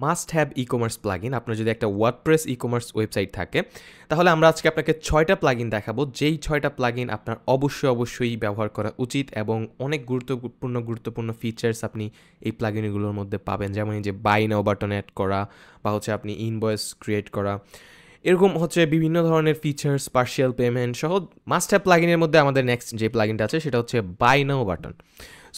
Must have e commerce plugin. আপনার যদি একটা ওয়ার্ডপ্রেস ই কমার্স ওয়েবসাইট থাকে, তাহলে আমরা আজকে আপনাকে 6টা প্লাগইন দেখাবো, যেই 6টা প্লাগইন আপনার অবশ্যই ব্যবহার করা উচিত এবং অনেক গুরুত্বপূর্ণ ফিচার্স আপনি এই প্লাগইনগুলোর মধ্যে পাবেন। যেমন এই যে বাই নাও বাটন অ্যাড করা, বা হচ্ছে আপনি ইনভয়েস ক্রিয়েট করা, এরকম হচ্ছে বিভিন্ন ধরনের ফিচার্স, পার্শিয়াল পেমেন্ট সহ। মাস্ট হ্যাভ প্লাগইনের মধ্যে আমাদের নেক্সট যে প্লাগইনটা আছে সেটা হচ্ছে বাই নাও বাটন।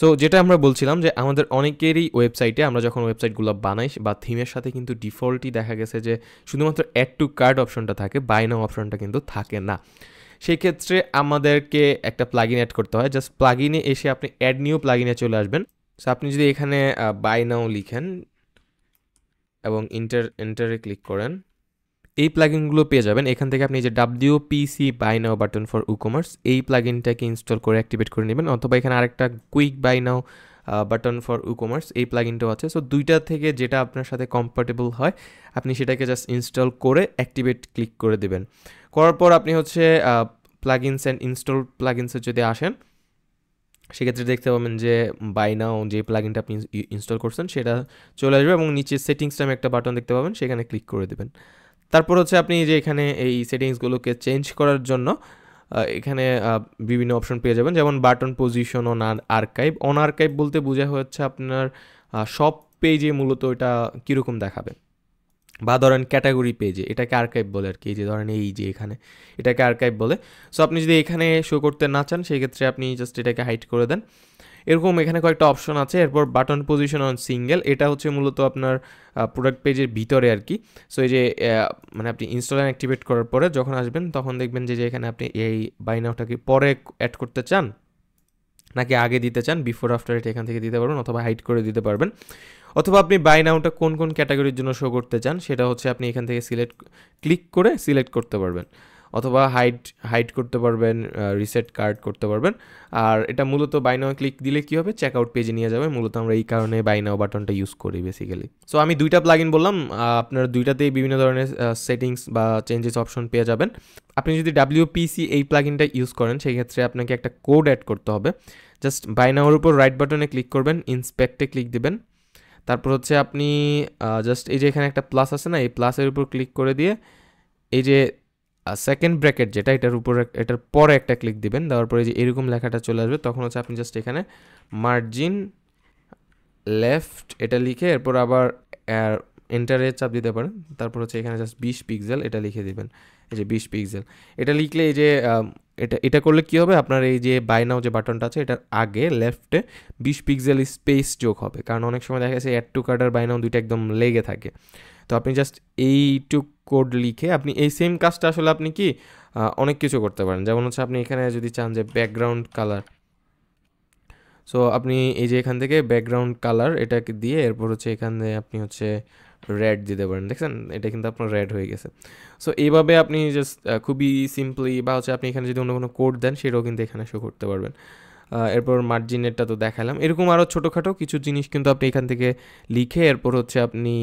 সো যেটা আমরা বলছিলাম যে আমাদের অনেকেরই ওয়েবসাইটে আমরা যখন ওয়েবসাইটগুলো বানাই বা থিমের সাথে কিন্তু ডিফল্টই দেখা গেছে যে শুধুমাত্র অ্যাড টু কার্ট অপশনটা থাকে, বাই নাও অপশনটা কিন্তু থাকে না। সেই ক্ষেত্রে আমাদেরকে একটা প্লাগইন অ্যাড করতে হয়। জাস্ট প্লাগইনে এসে আপনি অ্যাড নিউ প্লাগইনে চলে আসবেন। সো আপনি যদি এখানে বাই নাও লিখেন এবং এন্টারে ক্লিক করেন, এই প্লাগইনগুলো পেয়ে যাবেন। এখান থেকে আপনি যে WPC buy now button for WooCommerce এই প্লাগইনটাকে ইনস্টল করে অ্যাক্টিভেট করে নেবেন, অথবা এখানে আরেকটা quick buy now button for WooCommerce এই প্লাগইনটাও আছে। সো দুইটা থেকে যেটা আপনার সাথে কম্পাটেবল হয় আপনি সেটাকে জাস্ট ইনস্টল করে অ্যাক্টিভেট ক্লিক করে দেবেন। করার পর আপনি হচ্ছে প্লাগইনস অ্যান্ড ইনস্টল প্লাগইনসে যদি আসেন, সেক্ষেত্রে দেখতে পাবেন যে বাই নাও যে প্লাগইনটা আপনি ইনস্টল করছেন সেটা চলে আসবে এবং নিচে সেটিংস নামে একটা বাটন দেখতে পাবেন, সেখানে ক্লিক করে দেবেন। তারপর হচ্ছে আপনি যে এখানে এই সেটিংসগুলোকে চেঞ্জ করার জন্য এখানে বিভিন্ন অপশন পেয়ে যাবেন, যেমন button position on archive. On archive বলতে বোঝা হচ্ছে আপনার সব পেজে মূলত এটা কীরকম দেখাবে, বা ধরেন ক্যাটাগরি পেজে এটাকে আর্কাইভ বলে আর কি। এই যে ধরেন এই যে এখানে এটাকে আর্কাইভ বলে। সো আপনি যদি এখানে শো করতে না চান সেই ক্ষেত্রে আপনি জাস্ট এটাকে হাইড করে দেন। এরকম এখানে কয়েকটা অপশন আছে। এরপর বাটন পজিশন অন সিঙ্গেল, এটা হচ্ছে মূলত আপনার প্রোডাক্ট পেজের ভিতরে আর কি। সো এই যে মানে আপনি ইনস্টল অ্যান্ড অ্যাক্টিভেট করার পরে যখন আসবেন তখন দেখবেন যে এখানে আপনি এই বাই নাওটাকে পরে অ্যাড করতে চান নাকি আগে দিতে চান, বিফোর আফটার এটা এখান থেকে দিতে পারবেন, অথবা হাইড করে দিতে পারবেন। অথবা আপনি বাই নাওটা কোন ক্যাটাগরির জন্য শো করতে চান সেটা হচ্ছে আপনি এখান থেকে ক্লিক করে সিলেক্ট করতে পারবেন, অথবা হাইড করতে পারবেন, রিসেট কার্ড করতে পারবেন। আর এটা মূলত বাই নাও ক্লিক দিলে কী হবে, চেকআউট পেজে নিয়ে যাবে। মূলত আমরা এই কারণে বাই নাও বাটনটা ইউজ করি বেসিক্যালি। সো আমি দুইটা প্লাগইন বললাম, আপনার দুইটাতেই বিভিন্ন ধরনের সেটিংস বা চেঞ্জেস অপশন পেয়ে যাবেন। আপনি যদি WPC এই প্লাগইনটা ইউজ করেন সেই ক্ষেত্রে আপনাকে একটা কোড অ্যাড করতে হবে। জাস্ট বাই নাওর উপর রাইট বাটনে ক্লিক করবেন, ইন্সপেক্টে ক্লিক দিবেন। তারপর হচ্ছে আপনি জাস্ট এই যে এখানে একটা প্লাস আছে না, এই প্লাসের উপর ক্লিক করে দিয়ে এই যে সেকেন্ড ব্র্যাকেট যেটা এটার পরে একটা ক্লিক দিবেন। দেওয়ার পরে যে এরকম লেখাটা চলে আসবে, তখন হচ্ছে আপনি জাস্ট এখানে মার্জিন লেফট এটা লিখে এরপর আবার এন্টারে চাপ দিতে পারেন। তারপর হচ্ছে এখানে জাস্ট 20 পিক্সেল এটা লিখে দিবেন, এই যে 20 পিক্সেল এটা লিখলে এই যে এটা করলে কী হবে, আপনার এই যে বাই নাও যে বাটনটা আছে এটার আগে লেফটে 20 পিক্সেল স্পেস যোগ হবে। কারণ অনেক সময় দেখা গেছে অ্যাড টু কার্ট আর বাই নাও দুইটা একদম লেগে থাকে। তো আপনি জাস্ট এইটুক কোড লিখে আপনি এই সেম কাজটা আসলে আপনি কি অনেক কিছু করতে পারেন। যেমন হচ্ছে আপনি এখানে যদি চান যে ব্যাকগ্রাউন্ড কালার, সো আপনি এই যে এখান থেকে ব্যাকগ্রাউন্ড কালার এটাকে দিয়ে এরপর হচ্ছে এখানে আপনি হচ্ছে রেড দিতে পারেন। দেখছেন এটা কিন্তু আপনার রেড হয়ে গেছে। সো এইভাবে আপনি জাস্ট খুবই সিম্পলি, বা হচ্ছে আপনি এখানে যদি অন্য কোনো কোড দেন সেটাও কিন্তু এখানে শো করতে পারবেন। এরপর মার্জিনেরটা তো দেখালাম। এরকম আরও ছোটোখাটো কিছু জিনিস কিন্তু আপনি এখান থেকে লিখে এরপর হচ্ছে আপনি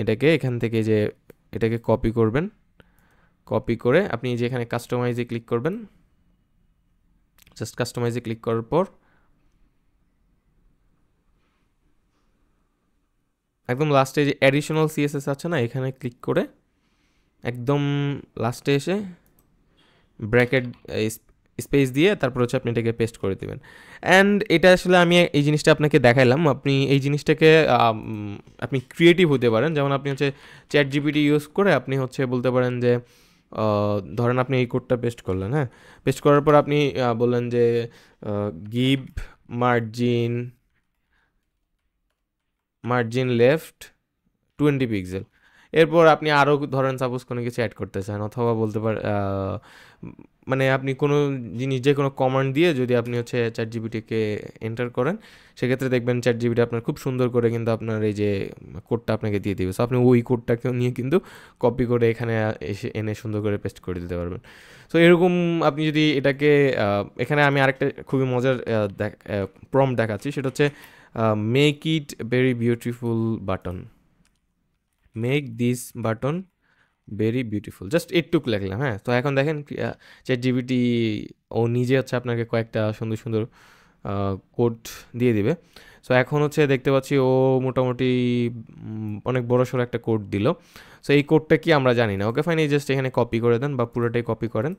এটাকে এখান থেকে যে এটাকে কপি করবেন, কপি করে আপনি যে এখানে কাস্টমাইজে ক্লিক করবেন। জাস্ট কাস্টমাইজে ক্লিক করার পর একদম লাস্টে যে অ্যাডিশনাল CSS আছে না, এখানে ক্লিক করে একদম লাস্টে এসে ব্র্যাকেট স্পেস দিয়ে তারপর হচ্ছে আপনি এটাকে পেস্ট করে দেবেন। অ্যান্ড এটা আসলে আমি এই জিনিসটা আপনাকে দেখাইলাম। আপনি এই জিনিসটাকে আপনি ক্রিয়েটিভ হতে পারেন। যেমন আপনি হচ্ছে ChatGPT ইউজ করে আপনি হচ্ছে বলতে পারেন যে ধরেন আপনি এই কোডটা পেস্ট করলেন, হ্যাঁ, পেস্ট করার পর আপনি বললেন যে গিভ মার্জিন লেফট 20 পিক্সেল। এরপর আপনি আরও ধরেন সাপোজ কোনো কিছু অ্যাড করতে চান, অথবা বলতে পারেন মানে আপনি কোনো জিনিস যে কোনো কমান্ড দিয়ে যদি আপনি হচ্ছে ChatGPTকে এন্টার করেন সেক্ষেত্রে দেখবেন ChatGPT আপনার খুব সুন্দর করে কিন্তু আপনার এই যে কোডটা আপনাকে দিয়ে দেবে। সো আপনি ওই কোডটাকেও নিয়ে কিন্তু কপি করে এখানে এনে সুন্দর করে পেস্ট করে দিতে পারবেন। সো এরকম আপনি যদি এটাকে এখানে আমি আরেকটা খুবই মজার প্রম্পট দেখাচ্ছি, সেটা হচ্ছে make it very beautiful button, make this button very beautiful, just একটুক লিখলাম। হ্যাঁ, তো এখন দেখেন ChatGPT ও নিজে হচ্ছে আপনাকে কয়েকটা সুন্দর কোড দিয়ে দিবে। সো এখন হচ্ছে দেখতে পাচ্ছি ও মোটামুটি অনেক বড়সড় একটা কোড দিল। সো এই কোডটা কি আমরা জানি না। ওকে ফাইন, এই জাস্ট এখানে কপি করে দেন বা পুরোটাই কপি করেন।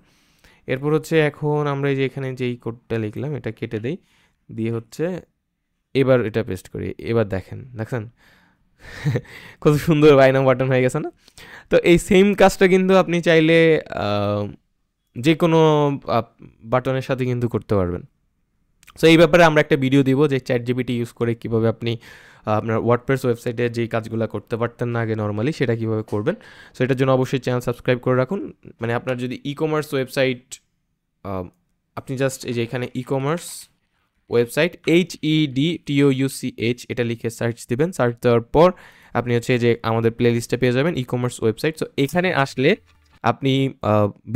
এরপর হচ্ছে এখন আমরা এই যে এখানে যেই কোডটা লিখলাম এটা কেটে দেই, দিয়ে হচ্ছে এবার এটা পেস্ট করি। এবার দেখছেন কত সুন্দর বাইনাম বাটন হয়ে গেছে না? তো এই সেম কাজটা কিন্তু আপনি চাইলে যে কোনো বাটনের সাথে কিন্তু করতে পারবেন। সো এই ব্যাপারে আমরা একটা ভিডিও দিব যে ChatGPT ইউজ করে কীভাবে আপনি আপনার ওয়ার্ডপ্রেস ওয়েবসাইটে যেই কাজগুলো করতে পারতেন না আগে নর্মালি, সেটা কীভাবে করবেন। সো এটার জন্য অবশ্যই চ্যানেল সাবস্ক্রাইব করে রাখুন। মানে আপনার যদি ই কমার্স ওয়েবসাইট, আপনি জাস্ট এই যে এখানে ই কমার্স ওয়েবসাইট HEDTOUCH এটা লিখে সার্চ দিবেন। সার্চ দেওয়ার পর আপনি হচ্ছে যে আমাদের প্লে লিস্টে পেয়ে যাবেন ই কমার্স ওয়েবসাইট। সো এখানে আসলে আপনি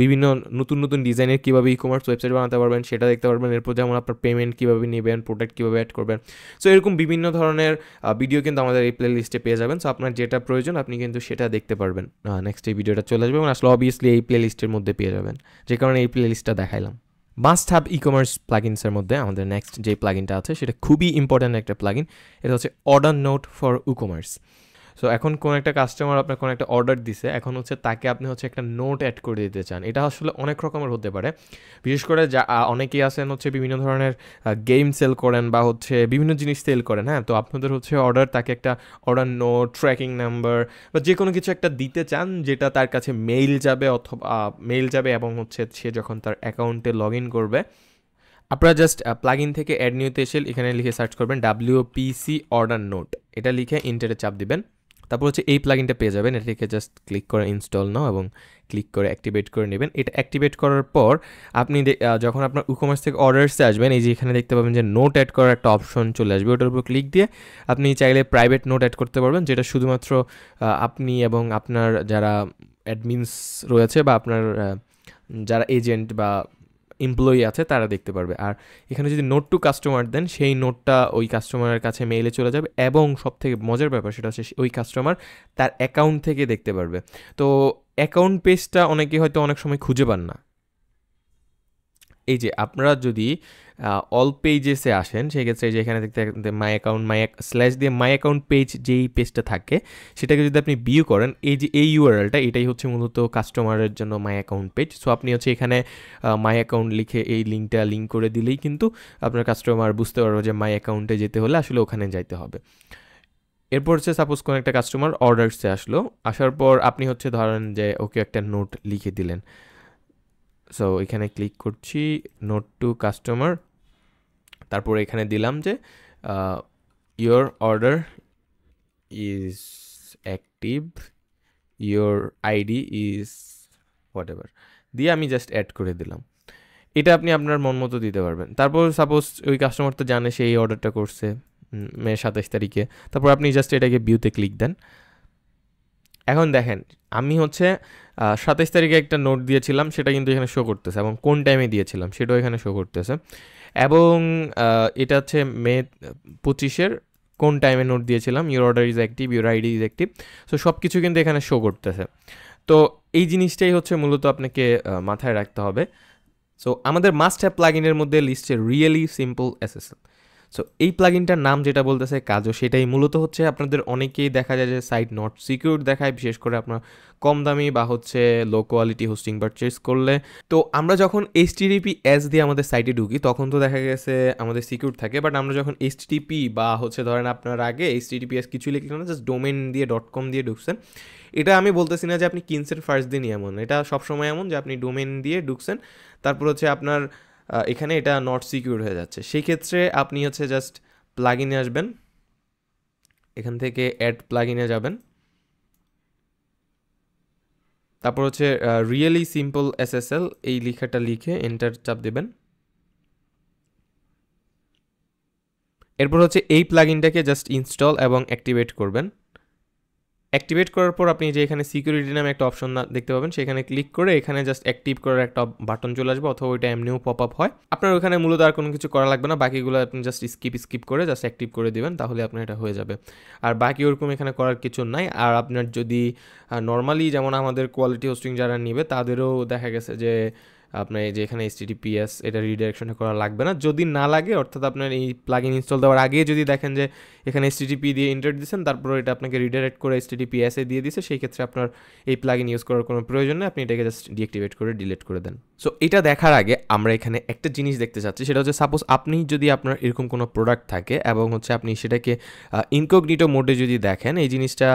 বিভিন্ন নতুন নতুন ডিজাইনের কীভাবে ই কমার্স ওয়েবসাইট বানাতে পারবেন সেটা দেখতে পারবেন। এরপর যেমন আপনার পেমেন্ট কীভাবে নেবেন, প্রোডাক্ট কীভাবে অ্যাড করবেন। সো এরকম বিভিন্ন ধরনের ভিডিও কিন্তু আমাদের এই প্লে লিস্টে পেয়ে যাবেন। সো আপনার যেটা প্রয়োজন আপনি কিন্তু সেটা দেখতে পারবেন। নেক্সট এই ভিডিওটা চলে আসবে এবং আসলে অবভিয়াসলি এই প্লে লিস্টের মধ্যে পেয়ে যাবেন, যে কারণে এই প্লে লিস্টটা দেখাইলাম। মাস্ট হ্যাভ ই কমার্স প্লাগিনসের মধ্যে আমাদের নেক্সট যে প্লাগিনটা আছে সেটা খুবই ইম্পর্ট্যান্ট একটা প্লাগিন। এটা হচ্ছে order note for e commerce. So এখন কোনো একটা কাস্টমার আপনার কোনো একটা অর্ডার দিছে, এখন হচ্ছে তাকে আপনি হচ্ছে একটা নোট অ্যাড করে দিতে চান। এটা আসলে অনেক রকমের হতে পারে, বিশেষ করে যা অনেকেই আছেন হচ্ছে বিভিন্ন ধরনের গেম সেল করেন বা হচ্ছে বিভিন্ন জিনিস সেল করেন। হ্যাঁ, তো আপনাদের হচ্ছে অর্ডার, তাকে একটা অর্ডার নোট, ট্র্যাকিং নাম্বার বা যে কোনো কিছু একটা দিতে চান যেটা তার কাছে মেইল যাবে, অথবা মেইল যাবে এবং হচ্ছে সে যখন তার অ্যাকাউন্টে লগ ইন করবে, আপনারা জাস্ট প্লাগইন থেকে অ্যাড নিউতে এসে এখানে লিখে সার্চ করবেন WPC অর্ডার নোট, এটা লিখে ইন্টারে চাপ দিবেন। তারপর হচ্ছে এই প্লাগইনটা পেয়ে যাবেন। এটাকে জাস্ট ক্লিক করে ইনস্টল নাও এবং ক্লিক করে অ্যাক্টিভেট করে নেবেন। এটা অ্যাক্টিভেট করার পর আপনি যখন আপনার ই কমার্স থেকে অর্ডারসে আসবেন, এই যে এখানে দেখতে পাবেন যে নোট অ্যাড করার একটা অপশন চলে আসবে। ওটার উপর ক্লিক দিয়ে আপনি চাইলে প্রাইভেট নোট অ্যাড করতে পারবেন, যেটা শুধুমাত্র আপনি এবং আপনার যারা অ্যাডমিনস রয়েছে বা আপনার যারা এজেন্ট বা এমপ্লয়ি আছে তারা দেখতে পারবে। আর এখানে যদি নোট টু কাস্টমার দেন, সেই নোটটা ওই কাস্টমারের কাছে মেইলে চলে যাবে এবং সবথেকে মজার ব্যাপার সেটা হচ্ছে ওই কাস্টমার তার অ্যাকাউন্ট থেকে দেখতে পারবে। তো অ্যাকাউন্ট পেজটা অনেকে হয়তো অনেক সময় খুঁজে পান না। এই যে আপনারা যদি অল পেজেসে আসেন, সেক্ষেত্রে যে এখানে দেখতে মাই অ্যাকাউন্ট স্ল্যাশ দিয়ে মাই অ্যাকাউন্ট পেজ যেই পেজটা থাকে সেটাকে যদি আপনি ভিউ করেন, এই যে এই ইউআরএলটা, এটাই হচ্ছে মূলত কাস্টমারের জন্য মাই অ্যাকাউন্ট পেজ। সো আপনি হচ্ছে এখানে মাই অ্যাকাউন্ট লিখে এই লিঙ্ক করে দিলেই কিন্তু আপনার কাস্টমার বুঝতে পারবে যে মাই অ্যাকাউন্টে যেতে হলে আসলে ওখানে যাইতে হবে। এরপর হচ্ছে সাপোজ কোনো একটা কাস্টমার অর্ডারসে আসার পর আপনি হচ্ছে ধরেন যে ওকে একটা নোট লিখে দিলেন। সো এখানে ক্লিক করছি নোট টু কাস্টমার, তারপর এখানে দিলাম যে your order is active, your ID is what ever দিয়ে আমি জাস্ট অ্যাড করে দিলাম। এটা আপনি আপনার মন মতো দিতে পারবেন। তারপর সাপোজ ওই কাস্টমার তো জানে সে এই অর্ডারটা করছে মে 27 তারিখে, তারপর আপনি জাস্ট এটাকে ভিউতে ক্লিক দেন। এখন দেখেন আমি হচ্ছে 27 তারিখে একটা নোট দিয়েছিলাম, সেটা কিন্তু এখানে শো করতেছে এবং কোন টাইমে দিয়েছিলাম সেটাও এখানে শো করতেছে। এবং এটা হচ্ছে মে 25-এর কোন টাইমে নোট দিয়েছিলাম, your order is active, your ID is active. So সব কিছু কিন্তু এখানে শো করতেছে। তো এই জিনিসটাই হচ্ছে মূলত আপনাকে মাথায় রাখতে হবে। সো আমাদের মাস্ট হ্যাভ প্লাগইনের মধ্যে লিস্টে রিয়েলি সিম্পল এসএসএল। সো এই প্লাগইনটার নাম যেটা বলতেছে কাজও সেটাই মূলত হচ্ছে আপনাদের অনেকেই দেখা যায় যে সাইট নট সিকিউর দেখায়, বিশেষ করে আপনার কম দামি বা হচ্ছে লো কোয়ালিটি হোস্টিং পারচেস করলে। তো আমরা যখন HTTPS দিয়ে আমাদের সাইটে ঢুকি তখন তো দেখা গেছে আমাদের সিকিউর থাকে, বাট আমরা যখন HTTP বা হচ্ছে ধরেন আপনার আগে HTTPS কিছু লিখলেন না, জাস্ট ডোমেন দিয়ে .com দিয়ে ঢুকছেন। এটা আমি বলতেছি না যে আপনি কিনছেন ফার্স্ট দিনই এমন, এটা সবসময় এমন যে আপনি ডোমেন দিয়ে ঢুকছেন, তারপর হচ্ছে আপনার এখানে এটা নট সিকিউর হয়ে যাচ্ছে। সেই ক্ষেত্রে আপনি হচ্ছে জাস্ট প্লাগইনে আসবেন, এখান থেকে অ্যাড প্লাগইনে যাবেন, তারপর হচ্ছে রিয়েলি সিম্পল এসএসএল এই লেখাটা লিখে এন্টার চাপ দেবেন। এরপর হচ্ছে এই প্লাগইনটাকে জাস্ট ইনস্টল এবং অ্যাক্টিভেট করবেন। অ্যাক্টিভেট করার পর আপনি যে এখানে সিকিউরিটি নামে একটা অপশন দেখতে পাবেন, সেখানে ক্লিক করে এখানে জাস্ট অ্যাক্টিভ করার একটা বাটন চলে আসবে, অথবা ওইটা এমনিও পপ আপ হয়। আপনার ওখানে মূলত আর কোনো কিছু করা লাগবে না, বাকিগুলো আপনি জাস্ট স্কিপ করে জাস্ট অ্যাক্টিভ করে দিবেন, তাহলে আপনার এটা হয়ে যাবে। আর বাকি ওরকম এখানে করার কিছু নাই। আর আপনার যদি নর্মালি যেমন আমাদের কোয়ালিটি হোস্টিং যারা নিবে তাদেরও দেখা গেছে যে আপনার এই যে এখানে HTTPS এটা রিডাইরেকশনটা করা লাগবে না। যদি না লাগে অর্থাৎ আপনার এই প্লাগইন ইনস্টল দেওয়ার আগে যদি দেখেন যে এখানে HTTP দিয়ে এন্টার দিয়েছেন, তারপর এটা আপনাকে রিডাইরেক্ট করে HTTPS এ দিয়ে দিয়েছে, সেই ক্ষেত্রে আপনার এই প্লাগইন ইউজ করার কোনো প্রয়োজন নেই, আপনি এটাকে জাস্ট ডিঅ্যাক্টিভেট করে ডিলিট করে দেন। সো এটা দেখার আগে আমরা এখানে একটা জিনিস দেখতে চাচ্ছি, সেটা হচ্ছে সাপোজ আপনি যদি আপনার এরকম কোনো প্রোডাক্ট থাকে এবং হচ্ছে আপনি সেটাকে ইনকগনিটো মোডে যদি দেখেন, এই জিনিসটা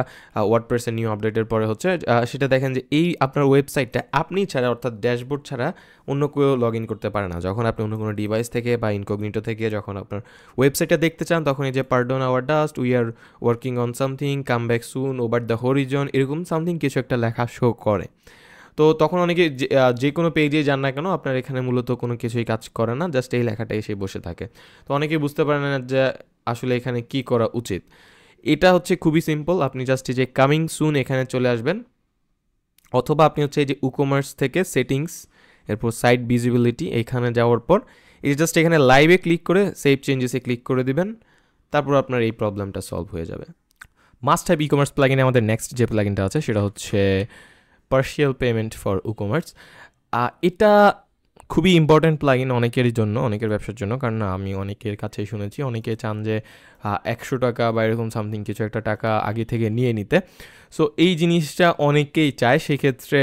ওয়ার্ডপ্রেসের নিউ আপডেটের পরে হচ্ছে সেটা দেখেন যে এই আপনার ওয়েবসাইটটা আপনি ছাড়া অর্থাৎ ড্যাশবোর্ড ছাড়া অন্য কেউ লগ ইন করতে পারে না। যখন আপনি অন্য কোনো ডিভাইস থেকে বা ইনকগনিটো থেকে যখন আপনার ওয়েবসাইটটা দেখতে চান, তখন এই যে pardon our dust, we are working on something, come back soon, over the horizon, এরকম সামথিং কিছু একটা লেখা শো করে। তো তখন অনেকে যে কোনো পেজে যান না কেন, আপনার এখানে মূলত কোনো কিছুই কাজ করে না, জাস্ট এই লেখাটা এসে বসে থাকে। তো অনেকেই বুঝতে পারেন না যে আসলে এখানে কি করা উচিত। এটা হচ্ছে খুবই সিম্পল, আপনি জাস্ট এই যে কামিং সুন এখানে চলে আসবেন, অথবা আপনি হচ্ছে এই যে উকমার্স থেকে সেটিংস, এরপর সাইট ভিজিবিলিটি, এখানে যাওয়ার পর এই জাস্ট এখানে লাইভে ক্লিক করে সেভ চেঞ্জেসে ক্লিক করে দিবেন, তারপর আপনার এই প্রবলেমটা সলভ হয়ে যাবে। মাস্ট হ্যাভ ই কমার্স প্লাগইনে আমাদের নেক্সট যে প্লাগইনটা আছে সেটা হচ্ছে পার্শিয়াল পেমেন্ট ফর উকমার্স। এটা খুবই ইম্পর্ট্যান্ট প্লাগইন অনেকেরই জন্য, অনেকের ব্যবসার জন্য, কারণ আমি অনেকের কাছেই শুনেছি অনেকে চান যে 100 টাকা বা এরকম সামথিং কিছু একটা টাকা আগে থেকে নিয়ে নিতে। সো এই জিনিসটা অনেকেই চায়, সেক্ষেত্রে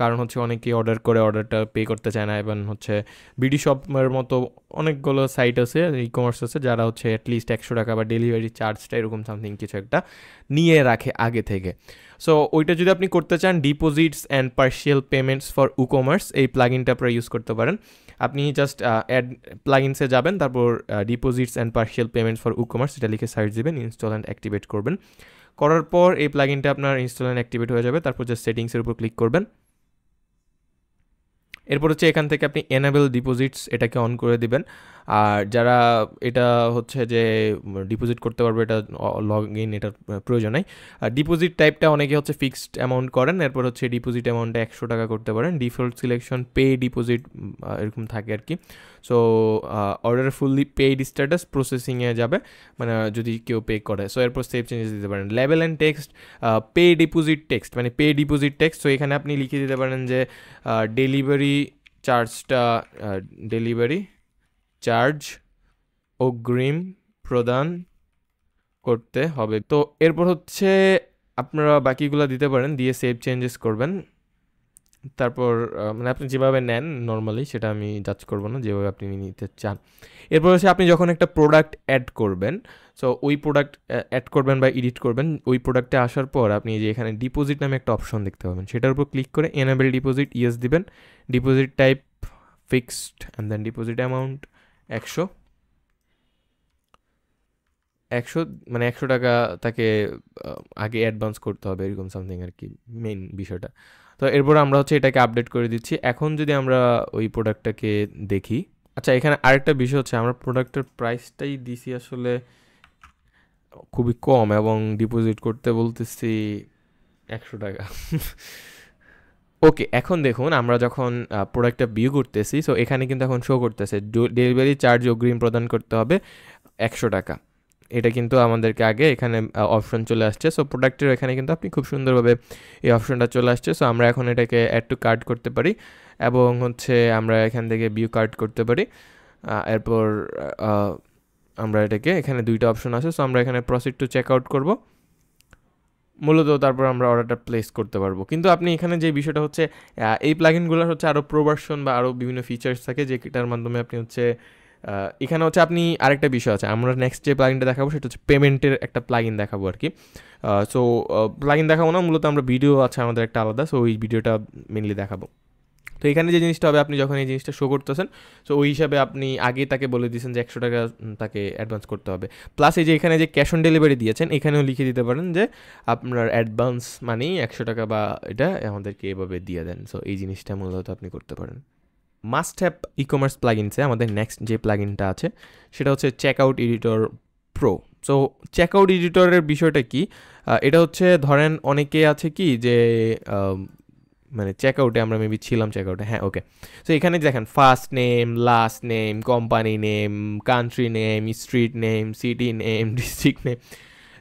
কারণ হচ্ছে অনেকেই অর্ডার করে অর্ডারটা পে করতে চায় না, এবং হচ্ছে বিডি শপের মতো অনেকগুলো সাইট আছে, ই কমার্স আছে, যারা হচ্ছে অ্যাটলিস্ট 100 টাকা বা ডেলিভারি চার্জটা এরকম সামথিং কিছু একটা নিয়ে রাখে আগে থেকে। সো ওইটা যদি আপনি করতে চান, deposits and partial payments for WooCommerce এই প্লাগইনটা আপনারা ইউজ করতে পারেন। আপনি জাস্ট অ্যাড প্লাগইনসে যাবেন, তারপর deposits and partial payments for WooCommerce এটা লিখে সার্চ দিবেন, ইনস্টল অ্যান্ড অ্যাক্টিভেট করবেন। করার পর এই প্লাগইনটা আপনার ইনস্টল অ্যান্ড অ্যাক্টিভেট হয়ে যাবে, তারপর জাস্ট সেটিংসের উপর ক্লিক করবেন। এরপর হচ্ছে এখান থেকে আপনি এনেবল ডিপোজিটস এটাকে অন করে দিবেন। আর যারা এটা হচ্ছে যে ডিপোজিট করতে পারবে, এটা লগ ইন এটার প্রয়োজন নাই। আর ডিপোজিট টাইপটা অনেকে হচ্ছে ফিক্সড অ্যামাউন্ট করেন, এরপর হচ্ছে ডিপোজিট অ্যামাউন্টটা 100 টাকা করতে পারেন। ডিফল্ট সিলেকশন পে ডিপোজিট এরকম থাকে আর কি। So order fully paid status প্রসেসিংয়ে যাবে, মানে যদি কেউ পে করে। সো এরপর সেভ চেঞ্জেস দিতে পারেন। Level and text pay deposit text, মানে পে ডিপোজিট টেক্সট। সো এখানে আপনি লিখে দিতে পারেন যে ডেলিভারি চার্জটা ডেলিভারি চার্জ অগ্রিম প্রদান করতে হবে। তো এরপর হচ্ছে আপনারা বাকিগুলো দিতে পারেন, দিয়ে সেভ চেঞ্জেস করবেন। তারপর মানে আপনি যেভাবে নেন নর্মালি সেটা আমি জাজ করবো না, যেভাবে আপনি নিতে চান। এরপর হচ্ছে আপনি যখন একটা প্রোডাক্ট অ্যাড করবেন, সো ওই প্রোডাক্ট অ্যাড করবেন বা এডিট করবেন, ওই প্রোডাক্টে আসার পর আপনি যে এখানে ডিপোজিট নামে একটা অপশন দেখতে পাবেন, সেটার উপর ক্লিক করে এনেবল ডিপোজিট ইয়েস দিবেন। Deposit type fixed and then deposit amount 100 মানে 100 টাকা তাকে আগে অ্যাডভান্স করতে হবে, এরকম সামথিং আর কি মেইন বিষয়টা। তো এরপর আমরা হচ্ছে এটাকে আপডেট করে দিচ্ছি। এখন যদি আমরা ওই প্রোডাক্টটাকে দেখি, আচ্ছা এখানে আরেকটা বিষয় হচ্ছে আমরা প্রোডাক্টের প্রাইসটাই দিছি আসলে খুবই কম, এবং ডিপোজিট করতে বলতেছি 100 টাকা। ওকে, এখন দেখুন আমরা যখন প্রোডাক্টটা ভিউ করতেছি, সো এখানে কিন্তু এখন শো করতেছে ডেলিভারি চার্জ অগ্রিম প্রদান করতে হবে 100 টাকা। এটা কিন্তু আমাদেরকে আগে এখানে অপশন চলে আসছে। সো প্রোডাক্টের এখানে কিন্তু আপনি খুব সুন্দরভাবে এই অপশনটা চলে আসছে। সো আমরা এখন এটাকে অ্যাড টু কার্ট করতে পারি, এবং হচ্ছে আমরা এখান থেকে ভিউ কার্ট করতে পারি। এরপর আমরা এটাকে এখানে দুইটা অপশন আছে, সো আমরা এখানে প্রসিড টু চেক আউট করবো মূলত, তারপর আমরা অর্ডারটা প্লেস করতে পারবো। কিন্তু আপনি এখানে যে বিষয়টা হচ্ছে এই প্লাগইনগুলোর হচ্ছে আরও প্রোভার্সন বা আরও বিভিন্ন ফিচার্স থাকে, যেটার মাধ্যমে আপনি হচ্ছে এখানে হচ্ছে আপনি আরেকটা বিষয় আছে, আমরা নেক্সট যে প্লাগইনটা দেখাবো সেটা হচ্ছে পেমেন্টের একটা প্লাগইন দেখাবো আর কি। সো প্লাগইন দেখাবো না, মূলত আমরা ভিডিও আছে আমাদের একটা আলাদা, সো ওই ভিডিওটা মেনলি দেখাবো। তো এখানে যে জিনিসটা হবে, আপনি যখন এই জিনিসটা শো করতেছেন, সো ওই হিসাবে আপনি আগে তাকে বলে দিয়েছেন যে 100 টাকা তাকে অ্যাডভান্স করতে হবে। প্লাস এই যে এখানে যে ক্যাশ অন ডেলিভারি দিয়েছেন, এখানেও লিখে দিতে পারেন যে আপনার অ্যাডভান্স মানি 100 টাকা, বা এটা আমাদেরকে এভাবে দিয়ে দেন। সো এই জিনিসটা মূলত আপনি করতে পারেন। মাস্ট হ্যাভ ই কমার্স প্লাগইনসে আমাদের নেক্সট যে প্লাগইনটা আছে সেটা হচ্ছে check out editor pro. So check out এডিটরের বিষয়টা কি, এটা হচ্ছে ধরেন অনেকে আছে কি যে মানে চেক আউটে আমরা মেবি ছিলাম, চেক আউটে, হ্যাঁ ওকে। সো এখানে দেখেন first name, last name, company name, country name, street name, city name, district name.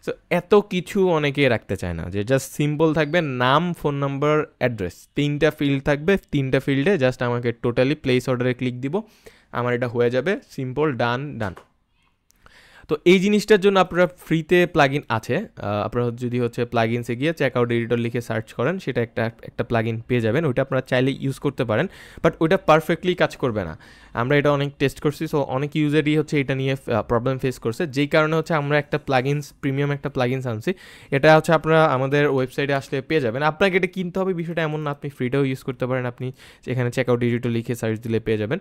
So এত কিছু অনেকে রাখতে চায় না, যে জাস্ট সিম্পল থাকবে নাম, ফোন নাম্বার, অ্যাড্রেস, 3টা ফিল্ড থাকবে, 3টা ফিল্ডে জাস্ট আমাকে টোটালি প্লেস অর্ডারে ক্লিক দিব, আমার এটা হয়ে যাবে, সিম্পল, ডান ডান। তো এই জিনিসটার জন্য আপনারা ফ্রিতে প্লাগইন আছে, আপনারা যদি হচ্ছে প্লাগইনসে গিয়ে চেকআউট এডিটর লিখে সার্চ করেন, সেটা একটা প্লাগইন পেয়ে যাবেন, ওইটা আপনারা চাইলে ইউজ করতে পারেন, বাট ওইটা পারফেক্টলি কাজ করবে না। আমরা এটা অনেক টেস্ট করছি, সো অনেক ইউজারই হচ্ছে এটা নিয়ে প্রবলেম ফেস করছে, যেই কারণে হচ্ছে আমরা একটা প্লাগইনস, প্রিমিয়াম একটা প্লাগইনস আনছি। এটা হচ্ছে আপনারা আমাদের ওয়েবসাইটে আসলে পেয়ে যাবেন। আপনাকে এটা কিনতে হবে বিষয়টা এমন না, আপনি ফ্রিটাও ইউজ করতে পারেন, আপনি এখানে চেকআউট এডিটর লিখে সার্চ দিলে পেয়ে যাবেন।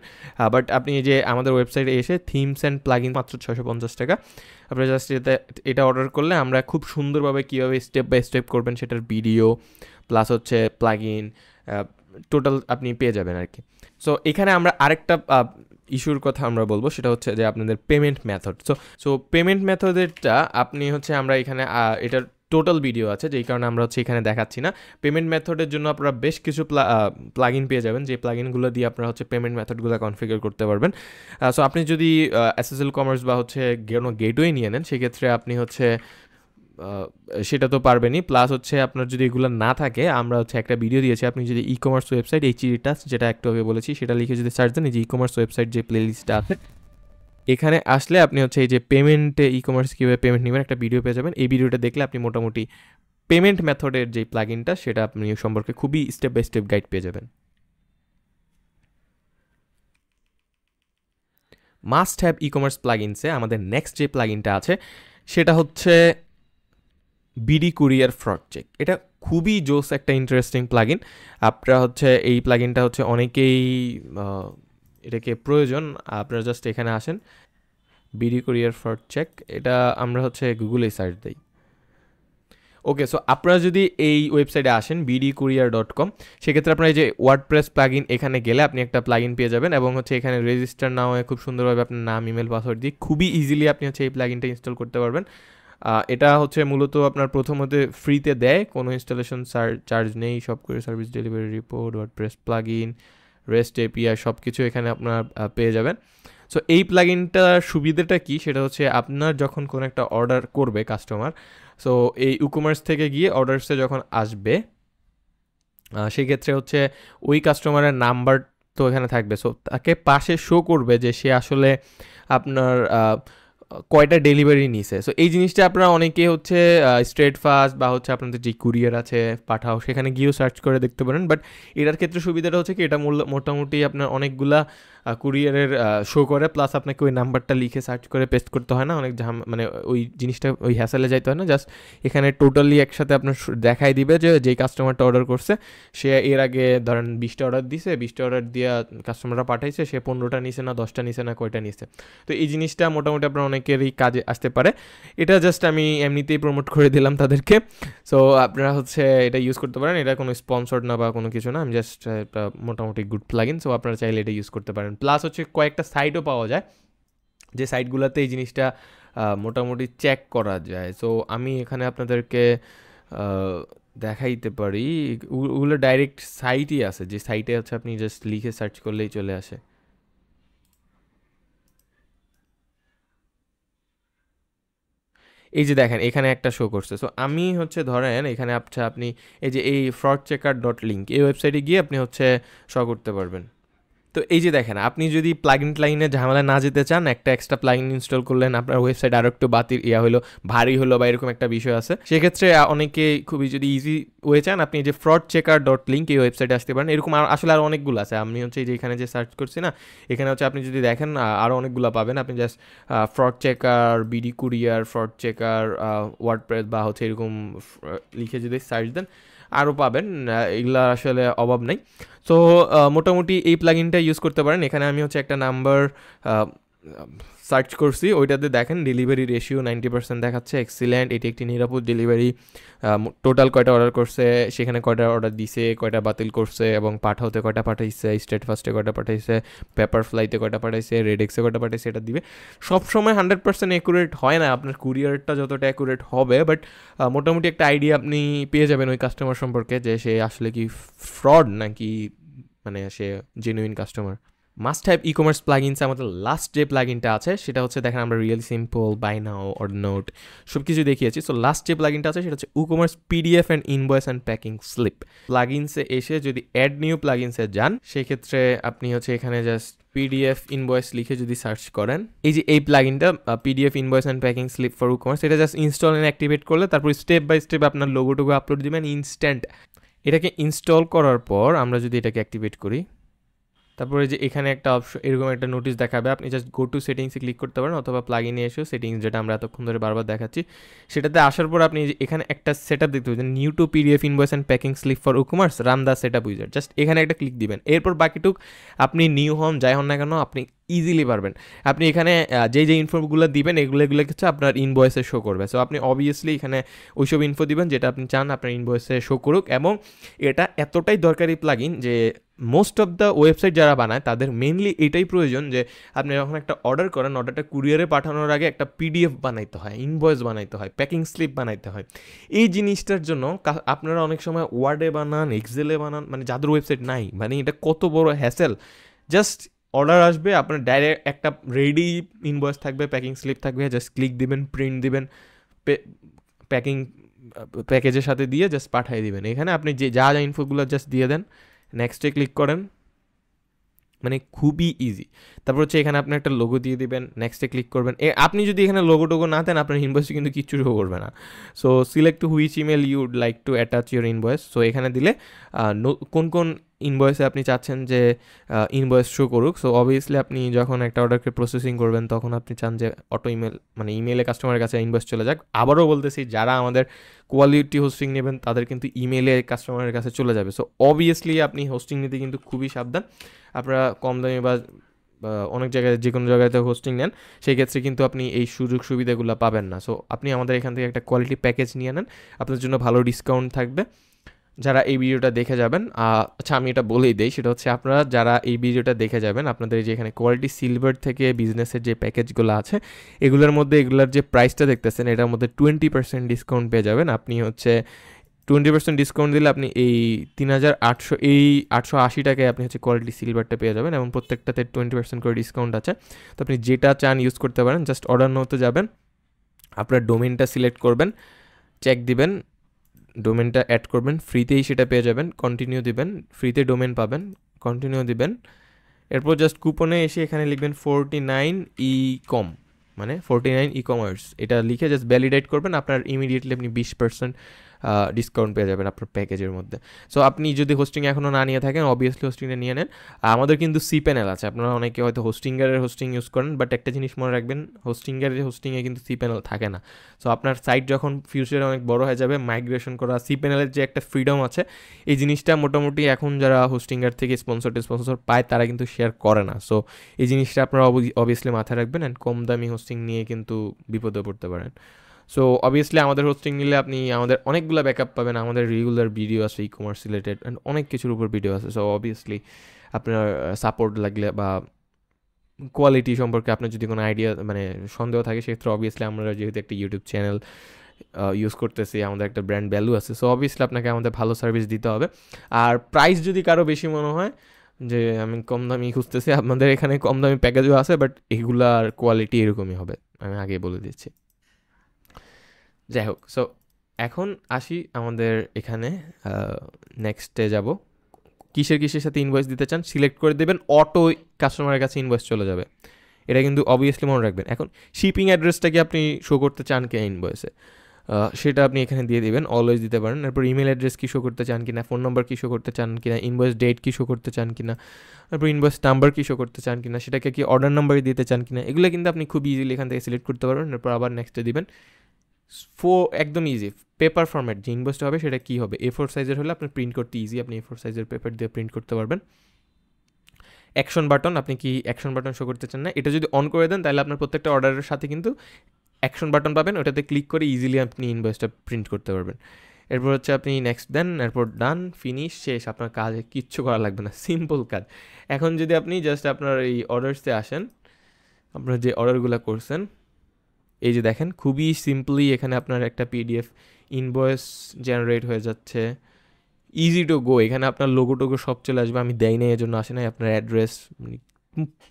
বাট আপনি যে আমাদের ওয়েবসাইটে এসে থিমস অ্যান্ড প্লাগইন মাত্র 650 টাকা, আপনারা জাস্ট এটা অর্ডার করলে আমরা খুব সুন্দরভাবে কীভাবে স্টেপ বাই স্টেপ করবেন সেটার ভিডিও প্লাস হচ্ছে প্লাগইন টোটাল আপনি পেয়ে যাবেন আর কি। সো এখানে আমরা আরেকটা ইস্যুর কথা আমরা বলবো, সেটা হচ্ছে যে আপনাদের পেমেন্ট মেথড। সো পেমেন্ট মেথডেরটা আপনি হচ্ছে আমরা এখানে এটার টোটাল ভিডিও আছে, যেই কারণে আমরা হচ্ছে এখানে দেখাচ্ছি না। পেমেন্ট মেথডের জন্য আপনারা বেশ কিছু প্লাগইন পেয়ে যাবেন, যে প্লাগইনগুলো দিয়ে আপনারা হচ্ছে পেমেন্ট মেথডগুলো কনফিগার করতে পারবেন। সো আপনি যদি এসএসএল কমার্স বা হচ্ছে গেটওয়ে নিয়ে নেন, সেক্ষেত্রে আপনি হচ্ছে সেটা তো পারবেনই, প্লাস হচ্ছে আপনার যদি এগুলো না থাকে, আমরা হচ্ছে একটা ভিডিও দিয়েছি, আপনি যদি ই কমার্স ওয়েবসাইট এইচইডিটা যেটা একটু আগে বলেছি সেটা লিখে যদি সার্চ দেন, এই যে ই কমার্স ওয়েবসাইট যে প্লে লিস্টটা আছে, এখানে আসলে আপনি হচ্ছে এই যে পেমেন্টে ই কমার্স কীভাবে পেমেন্ট নেবেন একটা ভিডিও পেয়ে যাবেন। এই ভিডিওটা দেখলে আপনি মোটামুটি পেমেন্ট মেথডের যে প্লাগইনটা সেটা আপনি সম্পর্কে খুবই স্টেপ বাই স্টেপ গাইড পেয়ে যাবেন। মাস্ট হ্যাভ ই কমার্স প্লাগইনসে আমাদের নেক্সট যে প্লাগইনটা আছে সেটা হচ্ছে বিডি কুরিয়ার ফ্রড চেক। এটা খুবই জোস একটা ইন্টারেস্টিং প্লাগইন। আপনারা হচ্ছে এই প্লাগইনটা হচ্ছে অনেকেই এটাকে প্রয়োজন, আপনারা জাস্ট এখানে আসেন, বিডি কুরিয়ার ফ্রড চেক, এটা আমরা হচ্ছে গুগলে সার্চ দিই। ওকে, সো আপনারা যদি এই ওয়েবসাইটে আসেন bdcourier.com, সেক্ষেত্রে আপনার এই যে ওয়ার্ডপ্রেস প্লাগইন, এখানে গেলে আপনি একটা প্লাগইন পেয়ে যাবেন, এবং হচ্ছে এখানে রেজিস্টার নাও খুব সুন্দরভাবে আপনার নাম, ইমেল, পাসওয়ার্ড দিয়ে খুবই ইজিলি আপনি হচ্ছে এই প্লাগইনটা ইনস্টল করতে পারবেন। এটা হচ্ছে মূলত আপনার প্রথমতে ফ্রিতে দেয়, কোনো ইনস্টলেশন চার্জ নেই, সব করে service delivery report, WordPress plugin, rest API সব কিছু এখানে আপনার পেয়ে যাবেন। সো এই প্লাগইনটার সুবিধাটা কি, সেটা হচ্ছে আপনার যখন কোনো একটা অর্ডার করবে কাস্টমার, সো এই ইকমার্স থেকে গিয়ে অর্ডারসে যখন আসবে, সেক্ষেত্রে হচ্ছে ওই কাস্টমারের নাম্বার তো এখানে থাকবে, সো তাকে পাশে শো করবে যে সে আসলে আপনার কয়টা ডেলিভারি নিছে। সো এই জিনিসটা আপনারা অনেকে হচ্ছে স্ট্রেট ফাস্ট বা হচ্ছে আপনাদের যে কুরিয়ার আছে পাঠাও, সেখানে গিয়েও সার্চ করে দেখতে পারেন, বাট এটার ক্ষেত্রে সুবিধাটা হচ্ছে কি, এটা মোটামুটি আপনার অনেকগুলা কুরিয়ারের শো করে, প্লাস আপনাকে ওই নাম্বারটা লিখে সার্চ করে পেস্ট করতে হয় না, অনেক মানে ওই জিনিসটা ওই হ্যাসেলে যাইতে হয় না, জাস্ট এখানে টোটালি একসাথে আপনার দেখাই দিবে যে যেই কাস্টমারটা অর্ডার করছে সে এর আগে ধরেন 20টা অর্ডার দিছে, 20টা অর্ডার দিয়ে কাস্টমাররা পাঠাইছে, সে 15টা নিছে না 10টা নিছে না কয়টা নিছে। তো এই জিনিসটা মোটামুটি আপনার অনেকেরই কাজে আসতে পারে, এটা জাস্ট আমি এমনিতেই প্রমোট করে দিলাম তাদেরকে। সো আপনারা হচ্ছে এটা ইউজ করতে পারেন, এটা কোনো স্পন্সর্ড না বা কোনো কিছু না, আমি জাস্ট মোটামুটি গুড প্লাগইন, সো আপনারা চাইলে এটা ইউজ করতে পারেন। প্লাস হচ্ছে কয়েকটা সাইটও পাওয়া যায়, যে সাইটগুলোতে এই জিনিসটা মোটামুটি চেক করা যায়। সো আমি এখানে আপনাদেরকে দেখাইতে পারি, ওগুলো ডাইরেক্ট সাইটই আছে, যে সাইটে হচ্ছে আপনি জাস্ট লিখে সার্চ করলেই চলে আসে। এই যে দেখেন এখানে একটা শো করছে। সো আমি হচ্ছে ধরেন এখানে আপনি এই যে এই fraudchecker.link এই ওয়েবসাইটে গিয়ে আপনি হচ্ছে শো করতে পারবেন। তো এই যে দেখেন, আপনি যদি প্লাগইনে ঝামেলা না যেতে চান, একটা এক্সট্রা প্লাগইন ইনস্টল করলেন, আপনার ওয়েবসাইট আরও একটু হলো, ভারী হলো বা এরকম একটা বিষয় আছে, সেক্ষেত্রে অনেকে খুবই যদি ইজি ওয়ে চান, আপনি যে fraudchecker.link এই ওয়েবসাইটে আসতে পারেন। এরকম আসলে আরও অনেকগুলো আছে, আমি হচ্ছে যে এখানে যে সার্চ করছি না, এখানে হচ্ছে আপনি যদি দেখেন আরও অনেকগুলো পাবেন। আপনি just fraud checker, BD courier, fraud checker, WordPress বা হচ্ছে এরকম লিখে যদি সার্চ দেন আরও পাবেন, এগুলা আসলে অভাব নেই। সো মোটামুটি এই প্লাগইনটা ইউজ করতে পারেন। এখানে আমি হচ্ছে একটা নাম্বার সার্চ করছি, ওইটাতে দেখেন ডেলিভারি রেশিও 90% দেখাচ্ছে, এক্সিলেন্ট, এটি একটি নিরাপদ ডেলিভারি। টোটাল কয়টা অর্ডার করছে, সেখানে কয়টা অর্ডার দিছে, কয়টা বাতিল করছে, এবং পাঠাওতে কয়টা পাঠাইছে, স্টেট ফার্স্টে কয়টা পাঠাইছে, পেপার ফ্লাইতে কয়টা পাঠাইছে, রেডেক্সে কয়টা পাঠাইছে, এটা দিবে। সবসময় 100% অ্যাকুরেট হয় না, আপনার কুরিয়ারটা যতটা অ্যাকুরেট হবে, বাট মোটামুটি একটা আইডিয়া আপনি পেয়ে যাবেন ওই কাস্টমার সম্পর্কে, যে সে আসলে কি ফ্রড নাকি মানে সে genuine customer. Must have e commerce plugins আমাদের লাস্ট যে প্লাগিনটা আছে সেটা হচ্ছে দেখেন আমরা really simple, buy now, or note সব কিছু দেখিয়েছি। সো লাস্ট যে প্লাগিনটা আছে সেটা হচ্ছে e commerce PDF and invoice and packing slip. প্লাগিনসে এসে যদি অ্যাড নিউ প্লাগিনসে যান সেক্ষেত্রে আপনি হচ্ছে এখানে জাস্ট পিডিএফ ইনভয়েস লিখে যদি সার্চ করেন, এই যে এই প্লাগিনটা PDF invoice and packing slip for e commerce, এটা জাস্ট ইনস্টল অ্যান্ড অ্যাক্টিভেট করলে তারপর স্টেপ বাই স্টেপ আপনার লোগোটুকু আপলোড দিবেন ইনস্ট্যান্ট। এটাকে ইনস্টল করার পর আমরা যদি এটাকে অ্যাক্টিভেট করি, তারপরে যে এখানে একটা অপশন এরকম একটা নোটিশ দেখাবে, আপনি জাস্ট গো টু সেটিংসে ক্লিক করতে পারেন অথবা প্লাগইনে এসেও সেটিংস যেটা আমরা এতক্ষণ ধরে বারবার দেখাচ্ছি সেটাতে আসার পর আপনি এখানে একটা সেটআপ দেখতে পাচ্ছেন, new to PDF invoice and packing slip for e commerce run the setup wizard. Just এখানে একটা ক্লিক দিবেন, এরপর বাকিটুক আপনি নিউ হন যাই হন না কেন আপনি ইজিলি পারবেন। আপনি এখানে যে ইনফোগুলো দিবেন এগুলো হচ্ছে আপনার ইনভয়েসে শো করবে। সো আপনি অবভিয়াসলি এখানে ওইসব ইনফো দিবেন যেটা আপনি চান আপনার ইনভয়েসে শো করুক, এবং এটা এতটাই দরকারি প্লাগইন যে মোস্ট অফ দ্য ওয়েবসাইট যারা বানায় তাদের মেনলি এটাই প্রয়োজন যে আপনি যখন একটা অর্ডার করেন অর্ডারটা কুরিয়ারে পাঠানোর আগে একটা পিডিএফ বানাইতে হয়, ইনভয়েস বানাইতে হয়, প্যাকিং স্লিপ বানাইতে হয়। এই জিনিসটার জন্য আপনারা অনেক সময় ওয়ার্ডে বানান, এক্সেলে বানান, মানে যাদের ওয়েবসাইট নাই, মানে এটা কত বড় হ্যাসেল। জাস্ট অর্ডার আসবে, আপনার ডাইরেক্ট একটা রেডি ইনভয়েস থাকবে, প্যাকিং স্লিপ থাকবে, জাস্ট ক্লিক দিবেন, প্রিন্ট দিবেন, প্যাকিং প্যাকেজের সাথে দিয়ে জাস্ট পাঠিয়ে দিবেন। এখানে আপনি যে যা ইনফোগুলো জাস্ট দিয়ে দেন, নেক্সটে ক্লিক করেন, মানে খুবই ইজি। তারপর হচ্ছে এখানে আপনি একটা লোগো দিয়ে দিবেন, নেক্সটে ক্লিক করবেন। আপনি যদি এখানে লোগো টোগো না দেন আপনার ইনভয়েসে কিন্তু কিচ্ছু শো করবে না। So select two which email ইউড like to attach your invoice. So এখানে দিলে কোন কোন ইনভয়েসে আপনি চাচ্ছেন যে ইনভয়েস শো করুক। সো অবভিয়াসলি আপনি যখন একটা অর্ডারকে প্রসেসিং করবেন তখন আপনি চান যে অটো ইমেল, মানে ইমেলে কাস্টমারের কাছে ইনভয়েস চলে যাক। আবারও বলতেছি, যারা আমাদের কোয়ালিটি হোস্টিং নেবেন তাদের কিন্তু ইমেলে কাস্টমারের কাছে চলে যাবে। সো অবভিয়াসলি আপনি হোস্টিং নিতে কিন্তু খুবই সাবধান। আপনারা কম দামে বা অনেক জায়গায় যে কোনো জায়গাতে হোস্টিং নেন সেই ক্ষেত্রে কিন্তু আপনি এই সুযোগ সুবিধাগুলো পাবেন না। সো আপনি আমাদের এখান থেকে একটা কোয়ালিটি প্যাকেজ নিয়ে নেন, আপনার জন্য ভালো ডিসকাউন্ট থাকবে। যারা এই ভিডিওটা দেখে যাবেন, আচ্ছা আমি এটা বলেই দেই, সেটা হচ্ছে আপনারা যারা এই ভিডিওটা দেখে যাবেন আপনাদের যে এখানে কোয়ালিটি সিলভার থেকে বিজনেসের যে প্যাকেজগুলো আছে এগুলোর মধ্যে এগুলোর যে প্রাইসটা দেখতেছেন এটার মধ্যে 20% ডিসকাউন্ট পেয়ে যাবেন। আপনি হচ্ছে 20% ডিসকাউন্ট দিলে আপনি এই 3800 এই 880 টাকায় আপনি হচ্ছে কোয়ালিটি সিলভারটা পেয়ে যাবেন, এবং প্রত্যেকটাতে 20% করে ডিসকাউন্ট আছে। তো আপনি যেটা চান ইউজ করতে পারেন। জাস্ট অর্ডার নাওতে যাবেন, আপনার ডোমেনটা সিলেক্ট করবেন, চেক দিবেন, ডোমেনটা অ্যাড করবেন, ফ্রিতেই সেটা পেয়ে যাবেন, কন্টিনিউ দিবেন, ফ্রিতে ডোমেন পাবেন, কন্টিনিউ দিবেন। এরপর জাস্ট কুপনে এসে এখানে লিখবেন 49 ই কম, মানে 49 ই কমার্স, এটা লিখে জাস্ট ভ্যালিডেট করবেন, আপনার ইমিডিয়েটলি আপনি 20% ডিসকাউন্ট পেয়ে যাবেন আপনার প্যাকেজের মধ্যে। সো আপনি যদি হোস্টিং এখনও না নিয়ে থাকেন অবভিয়াসলি হোস্টিংটা নিয়ে নেন। আমাদের কিন্তু সি প্যানেল আছে, আপনারা অনেকে হয়তো হোস্টিংয়ের হোস্টিং ইউজ করেন, বাট একটা জিনিস মনে রাখবেন, হোস্টিংয়ে কিন্তু সি প্যানেল থাকে না। সো আপনার সাইট যখন ফিউচারে অনেক বড় হয়ে যাবে, মাইগ্রেশন করা, সি প্যানেলের যে একটা ফ্রিডম আছে এই জিনিসটা মোটামুটি এখন যারা হোস্টিংয়ের থেকে স্পন্সর পায় তারা কিন্তু শেয়ার করে না। সো এই জিনিসটা আপনারা অবভিয়াসলি মাথায় রাখবেন, অ্যান্ড কম দামি হোস্টিং নিয়ে কিন্তু বিপদে পড়তে পারেন। সো অবভিয়াসলি আমাদের হোস্টিং নিলে আপনি আমাদের অনেকগুলো ব্যাকআপ পাবেন, আমাদের রেগুলার ভিডিও আছে ই কমার্স রিলেটেড অ্যান্ড অনেক কিছুর উপর ভিডিও আছে। সো অবভিয়াসলি আপনার সাপোর্ট লাগলে বা কোয়ালিটি সম্পর্কে আপনার যদি কোনো আইডিয়া মানে সন্দেহ থাকে সেক্ষেত্রে অবভিয়াসলি আমরা যেহেতু একটা ইউটিউব চ্যানেল ইউজ করতেছি, আমাদের একটা ব্র্যান্ড ভ্যালু আছে, সো অবভিয়াসলি আপনাকে আমাদের ভালো সার্ভিস দিতে হবে। আর প্রাইস যদি কারো বেশি মনে হয় যে আমি কম দামি খুঁজতেছি, আপনাদের এখানে কম দামি প্যাকেজও আছে, বাট এগুলার কোয়ালিটি এরকমই হবে, আমি আগে বলে দিচ্ছি। যাই হোক, সো এখন আসি আমাদের এখানে নেক্সটে যাব, কিসের সাথে ইনভয়েস দিতে চান সিলেক্ট করে দেবেন, অটো কাস্টমারের কাছে ইনভয়েস চলে যাবে। এটা কিন্তু অবভিয়াসলি মনে রাখবেন। এখন শিপিং অ্যাড্রেসটাকে আপনি শো করতে চান কিনা ইনভয়েসে সেটা আপনি এখানে দিয়ে দেবেন, অলওয়েজ দিতে পারেন। তারপর ইমেল অ্যাড্রেস কি শো করতে চান কিনা, ফোন নাম্বার কি শো করতে চান কিনা, ইনভয়েস ডেট কি শো করতে চান কিনা, তারপর ইনভয়েস নাম্বার কি শো করতে চান কিনা, সেটাকে কি অর্ডার নাম্বারে দিতে চান কিনা, এগুলো কিন্তু আপনি খুব ইজিলি এখান থেকে সিলেক্ট করতে পারবেন। তারপর আবার নেক্সটে দিবেন। একদম ইজি পেপার ফরম্যাট যে ইনভয়েসটা হবে সেটা কী হবে, A4 সাইজের হলে আপনি প্রিন্ট করতে ইজি, আপনি A4 সাইজের পেপার দিয়ে প্রিন্ট করতে পারবেন। অ্যাকশন বাটন, আপনি কি অ্যাকশন বাটন শো করতে চান না, এটা যদি অন করে দেন তাহলে আপনার প্রত্যেকটা অর্ডারের সাথে কিন্তু অ্যাকশন বাটন পাবেন, ওটাতে ক্লিক করে ইজিলি আপনি ইনভয়েসটা প্রিন্ট করতে পারবেন। এরপর হচ্ছে আপনি নেক্সট দেন, এরপর ডান, ফিনিশ, শেষ, আপনার কাজে কিচ্ছু করা লাগবে না, সিম্পল কাজ। এখন যদি আপনি জাস্ট আপনার এই অর্ডারসে আসেন, আপনার যে অর্ডারগুলো করছেন এই যে দেখেন খুবই সিম্পলি এখানে আপনার একটা পিডিএফ ইনভয়েস জেনারেট হয়ে যাচ্ছে, ইজি টু গো। এখানে আপনার লোগো টোগো সব চলে আসবে, আমি দেই না এর জন্য আসে নাই, আপনার অ্যাড্রেস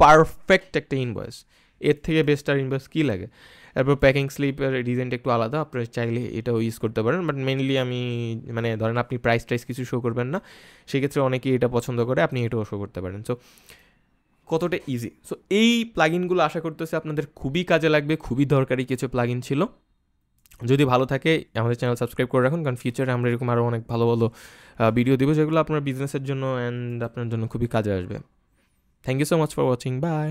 পারফেক্ট একটা ইনভয়েস, এর থেকে বেস্ট আর ইনভয়েস কী লাগে। তারপর প্যাকিং স্লিপের ডিজাইনটা একটু আলাদা, আপনারা চাইলে এটাও ইউজ করতে পারেন, বাট মেনলি আমি মানে ধরেন আপনি প্রাইস টাইস কিছু শো করবেন না, সেক্ষেত্রে অনেকেই এটা পছন্দ করে, আপনি এটাও শো করতে পারেন। সো কতটা ইজি। সো এই প্লাগইনগুলো আশা করতেছে আপনাদের খুবই কাজে লাগবে, খুবই দরকারি কিছু প্লাগইন ছিল। যদি ভালো থাকে আমাদের চ্যানেল সাবস্ক্রাইব করে রাখুন, কারণ ফিউচারে আমরা এরকম আরও অনেক ভালো ভালো ভিডিও দেবো যেগুলো আপনার বিজনেসের জন্য অ্যান্ড আপনার জন্য খুবই কাজে আসবে। Thank you so much for watching, by.